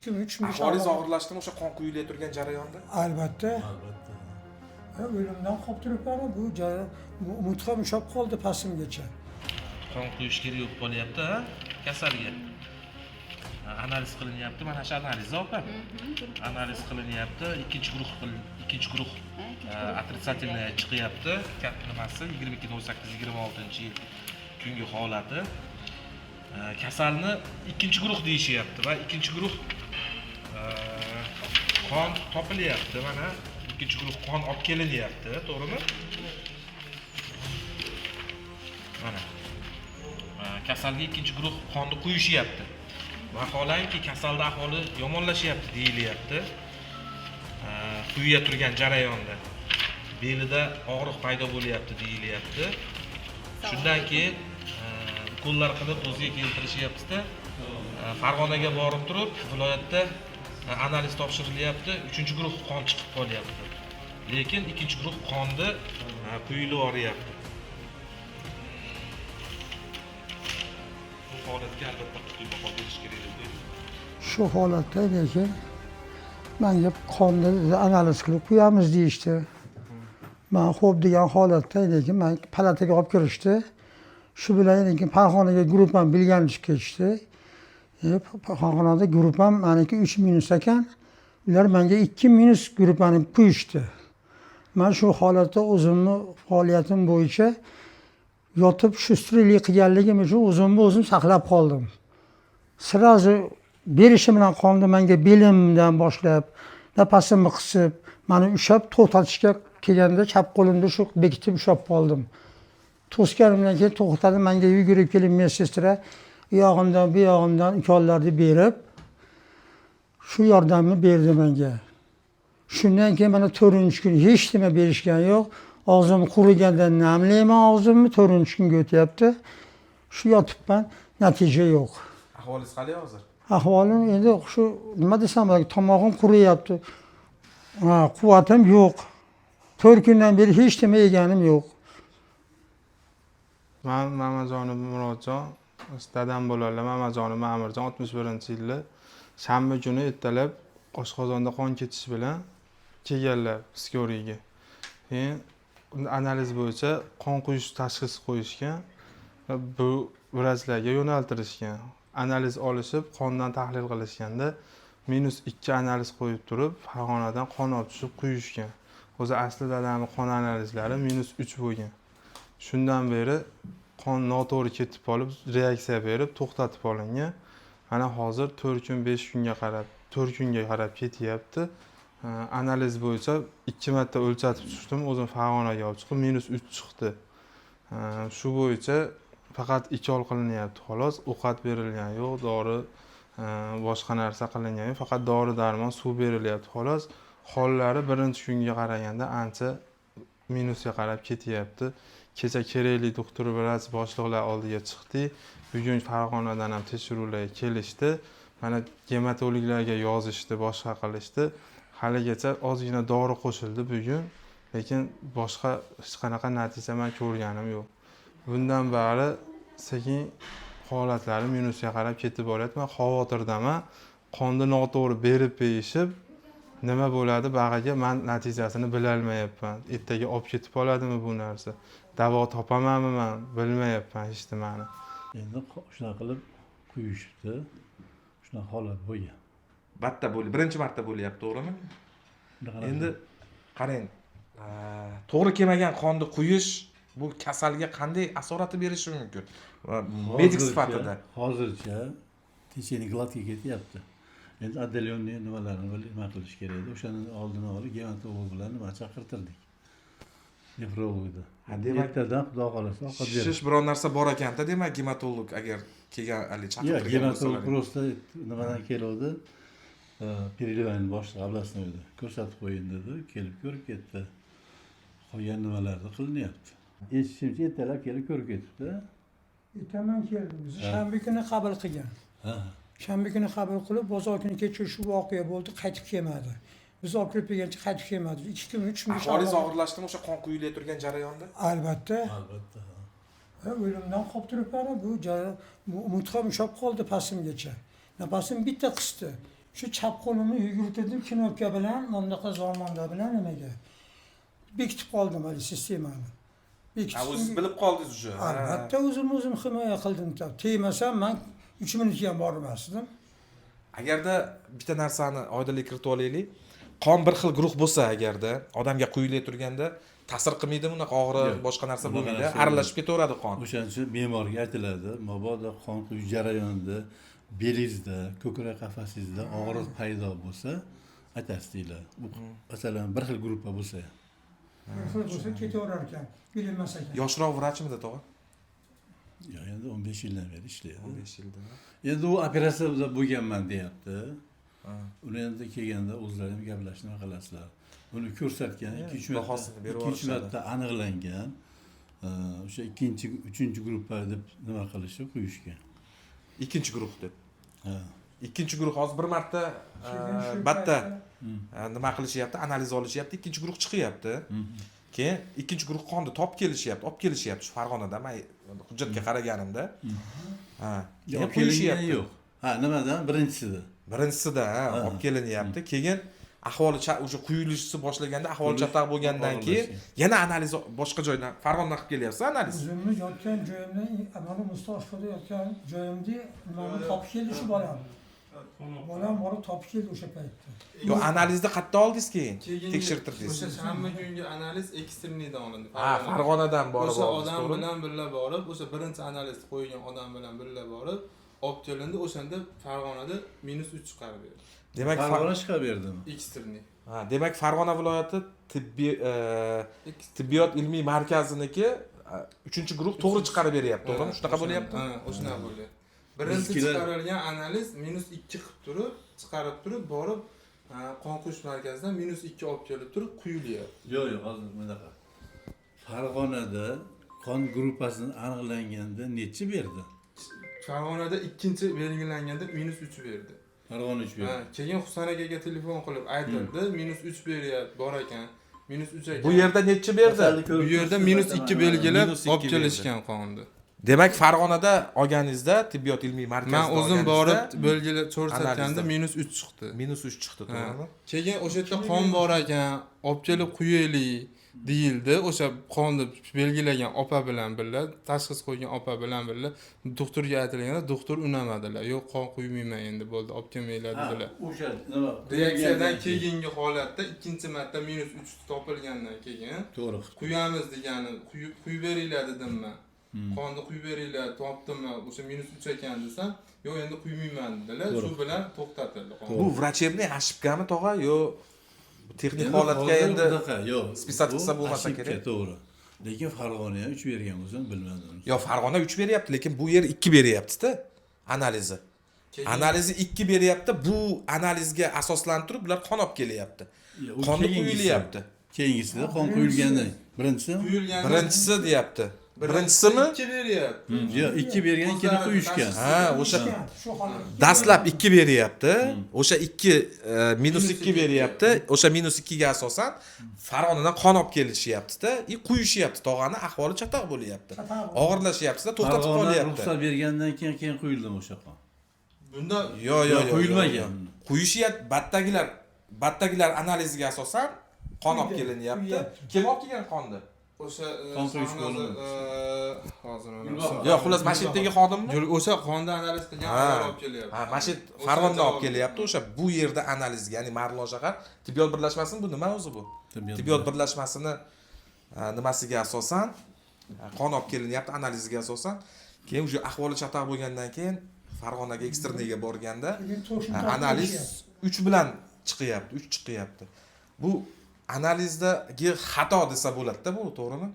2-3 Ahvolingiz og'irlashdimi o'sha qon quyilayotgan turgan jarayonda? Albatta. O'limdan qolib turibman. Bu mudham ushlab qoldi pasimgacha. Qon quyish kerak bo'lib qolyapti, kasalga. Analiz qilinyapti. Mana shu analiz opa. Analiz qilinyapti. Ikkinchi guruh отрицательный chiqyapti. Nimasi 22/08/26 kungi holati. Kasalni ikkinchi guruh deyishyapti va ikkinchi guruh qon topilyapti. Mana ikkinchi guruh qon olib kelinyapti, to'g'rimi? Mana kasalga ikkinchi guruh qonni quyishyapti. Vaholanki kasalda ahvoli yomonlashyapti deyilyapti. Quyiya turgan jarayonda belida og'riq paydo bo'lyapti deyilyapti. Shundan keyin ukollar qilib o'ziga keltirishyapti. Farg'onaga borib turib, viloyatda analiz topshirilyapti. 3-guruh qon chiqib qolyapti. Lekin 2-guruh qonni quyilib yuboryapti. Bu holatga albatta qat'iy baho berish kerak deb. Shu holatda lekin menga qonni analiz qilib qo'yamiz deyishdi. Men xo'p degan holatda lekin men palataga olib kirishdi. Shu bilan lekin Farg'onaga guruhim bilganicha ketishdi. Farg'onada guruhim meniki 3- ekan. Ular menga 2- guruhni qo'yishdi. Men shu holatda o'zimni faoliyatim bo'yicha yotib shustrlik qilganligim uchun o'zimni o'zim saqlab qoldim. Sirazi berishi bilan qonni menga belimdan boshlab nafasimni qisib, meni ushlab to'xtatishga kelganda chap qo'limda shu bekitib ushlab qoldim. To'sganimdan keyin to'xtadi, menga yugurib kelib medsestra u yog'imdan bu yog'imdan ukollarni berib shu yordamni berdi menga. Shundan keyin mana 4-kun hech nima berishgani yo'q. Og'zim qurigandan namlayman og'zimni 4-kunga o'tyapti. Shu yotibman, natija yo'q. Ahvolingiz qanday hozir? Ahvolim endi shu nima desam, tomog'im quriyapti. Quvvatim yo'q. 4 kundan beri hech nima yeganim yo'q. Men Mamajonov Murodjon, dadam bo'lganlar Mamajonov Ma'murjon 61-yilda shanba kuni ertalab oshqozonda qon ketishi bilan kelganlar psixologga. Keyin analiz bo'yicha qon quyish tashxisi qo'yishgan va bu vrachlarga yo'naltirishgan. Analiz olishib, qondan tahlil qilishganda -2 analiz qo'yib turib, Farg'onadan qon olib tushib quyishgan. O'zi asli dadamning qon analizlari -3 bo'lgan. Shundan beri qon noto'g'ri ketib qolib, reaksiya berib, to'xtatib olingan. Mana hozir 4 kun, 5 kunga qarab, 4 kunga qarab ketyapti. Analiz bo'yicha 2 marta o'lchatib tushdim, o'zim Farg'onaga olib chiqib -3 chiqdi. Shu bo'yicha faqat ikol qilinyapti xolos, ovqat berilgani yo'q, dori boshqa narsa qilingan yo'q, faqat dori-darmon, suv berilyapti xolos. Hollari 1-kunga qaraganda ancha minusga qarab ketyapti. Kecha kerakli doktor vrach boshliqlar oldiga chiqdik. Bugun Farg'onadan ham tekshiruvlarga kelishdi. Mana gematologlarga yozishdi, boshqa qilishdi. Haligacha ozgina dori qo'shildi bugun, lekin boshqa hech qanaqa natija men ko'rganim yo'q. Bundan bari sekin holatlari minusga qarab ketib boryapti. Men xavotirdaman. Qonni noto'g'ri berib berishib, nima bo'ladi bag'iga men natijasini bila olmayapman. Ertaga olib ketib qoladimi bu narsa? Davo topamanmi men bilmayapman hech nimani. Endi shunaqa qilib quyishibdi. Shunaqa holat bo'lgan. Birinchi marta bo'lyapti, to'g'rimi? Endi qarang, to'g'ri kelmagan qonni quyish bu kasalga qanday asorati berishi mumkin? Medik sifatida. Hozircha teshikni gladga ketyapti. Endi отделение nimalarni nima qilish kerak edi? O'shani oldini olib gematolog bilan nima chaqirtirdik. Nefrologni. Demak, ertadan xudo xolasa ovqat beradi. Shish biron narsa bor ekanda, demak gematolog agar kelgan chaqirtirgan bo'lsa. Gematolog просто nimadan keluvdi? Переливание boshlig'i областnoyda ko'rsatib qo'yin dedi, kelib ko'rib ketdi. Qolgan nimalarni qilinyapti. Eshitishimcha ertalab kelib ko'rib ketibdi. Ertaman keldi. Bizni shanba kuni qabul qilgan. Shanba kuni qabul qilib, bozor kuni kecha shu voqea bo'ldi, qaytib kelmadi. Biz olib kirib kelgancha qaytib kelmadi. 2 kun, 3 kun. Ahvolingiz og'irlashdimi o'sha qon quyilayotgan turgan jarayonda? Albatta. O'limdan qolib turibman. Bu mudham ushlab qoldi pasimgacha. Nafasim bitta qisdi. Shu chap qo'limni yugurtirdim knopka bilan, bunaqa zormonda bilan nimaga. Bekitib qoldim hali sistemani. O'zingiz bilib qoldingiz уже. Albatta o'zim himoya qildim. Tegmasam men 3 minutga ham bormasdim. Agarda bitta narsani oydinlik kiritib olaylik, qon bir xil guruh bo'lsa agarda odamga quyilib turganda ta'sir qilmaydimi unaqa og'riq, boshqa narsa bo'lmaydi, aralashib ketaveradi qon. O'shaning uchun bemorga aytiladi, mabodo qon quyish jarayonida belingizda, ko'krak qafasingizda og'riq paydo bo'lsa, aytasiz deyiladi. Bu masalan bir xil guruhga bo'lsa ham. Bir xil bo'lsa ketaverar ekan, bilinmas ekan. Yoshroq vrachmidi tog'a? Yo'q, endi 15 yildan beri ishlaydi. 15 yilda. Endi u operatsiya bo'lganman deyapti. Uni endi kelganda o'zlari ham gaplashib nima qilasizlar. Uni ko'rsatgan 2-3 marta aniqlangan. O'sha 3-chi guruhlar deb nima qilishni qo'yishgan. Ikkinchi guruh deb. Ha. Ikkinchi guruh hozir bir marta batta nima qilishyapti, analiz olishyapti, ikkinchi guruh chiqyapti. Keyin ikkinchi guruh qonni olib kelishyapti shu Farg'onada. Men hujjatga qaraganimda. Ha, Yo'q, kelishyapti. Yo'q. Ha, nimadan? Birinchisida olib kelinyapti. Keyin ahvoli o'sha quyilishni boshlaganda ahvoli chataq bo'lgandan keyin yana analiz boshqa joydan Farg'onadan qilib kelyapsiz analiz. O'zimni yotgan joyimdan, mana Mustafada yotgan joyimda nimani topib keldi shu bolam. Bolam borib topib keldi o'sha paytda. Yo, analizni qayerda oldingiz keyin? Tekshirtirdingiz. O'sha shanba kungi analiz eksterniydan olindi. Ha, Farg'onadan borib o'sha oldingiz. odam bilan birga borib, o'sha birinchi analiz qo'ygan odam bilan birga borib, olib kelindi. O'shanda Farg'onada -3 chiqarib berdi. Demak, Farg'ona chiqarib berdimi? Eksterniy. Ha, demak Farg'ona viloyati tibbiyot ilmiy markaziniki 3-guruh to'g'ri chiqarib beryapti, to'g'rimi? Shunaqa bo'lyapti. Ha, o'shanaqa bo'lyapti. Birinchi chiqarilgan analiz -2 qilib turib, chiqarib turib, borib qon quyish markazidan -2 olib kelib turib quyilyapti. Yo'q, hozir bunaqa. Farg'onada qon guruhasini aniqlanganda nechi berdi? Farg'onada ikkinchi belgilanganda -3 berdi. Farg'ona 3 berdi. Keyin Husan akaga telefon qilib aytildi, -3 beryapti, bor ekan. -3 ekan. Bu yerda nechi berdi? Bu yerda -2 belgilab olib kelishgan qonni. Demak, Farg'onada olganingizda tibbiyot ilmiy markazida Men o'zim borib belgilab ko'rsatganda -3 chiqdi. -3 chiqdi, to'g'rimi? Keyin o'sha yerda qon bor ekan, olib kelib quyaylik deyildi. O'sha qonni belgilagan opa bilan birga, tashxis qo'ygan opa bilan birga doktorga aytilganda doktor unamadilar. Yo'q, qon quymayman endi bo'ldi, olib kelmanglar dedilar. O'sha nima? Reaksiyadan keyingi holatda ikkinchi marta -3 topilgandan keyin to'g'ri. quyamiz degani, quyib beringlar dedim men. Qonni quyib beringlar, topdimmi? O'sha -3 ekan desam, yo'q endi quymayman dedilar. Shu bilan to'xtatildi qon. Bu vrachebniy ошибками tog'a, yo texnik holatga endi yo'q. spisat qilsa bo'lmasa kerak. To'g'ri. Lekin Farg'ona ham 3 bergan bo'lsa bilmadim. Yo, Farg'ona 3 beryapti, lekin bu yer 2 beryapti-da analizi. Analizi 2 beryapti. Bu analizga asoslantirib ular qon olib kelyapti. Qonni quyilyapti. Keyingisida qon quyilgandan Birinchisi deyapti. Birinchisimi? 2 beryapti. Yo'q, 2 bergan, ikkini quyishgan. Ha, o'sha Shu holatda dastlab 2 beryapti. O'sha 2 -2 beryapti. O'sha -2 ga asosan Farg'onadan qon olib kelishyapti-da, quyishyapti, tog'ani ahvoli chataq bo'lyapti. Og'irlashyapti-da, to'xtatib qolyapti. Ruxsat bergandan keyin quyildimi o'sha qon? Bunda Yo'q, quyilmagan. Quyishyapti, battagilar analiziga asosan qon olib kelinyapti. Kim olib kelgan qonni? o'sha Qon quyish bo'limi. hozir Yo'q, xullas Mashitdagi xodimmi? o'sha qonni analiz qilgan ayol olib kelyapti. Ha, Mashit Farg'onadan olib kelyapti. O'sha bu yerda analizga, ya'ni Marg'ilon shahar tibbiyot birlashmasini bu nima o'zi bu? Tibbiyot birlashmasini nimasiga asosan qon olib kelinyapti, analiziga asosan. Keyin o'sha ahvoli chataq bo'lgandan keyin Farg'onaga eksterniyga borganda analiz 3 bilan chiqyapti, 3 chiqyapti. Bu analizdagi xato desa bo'ladi-da, bu to'g'rimi?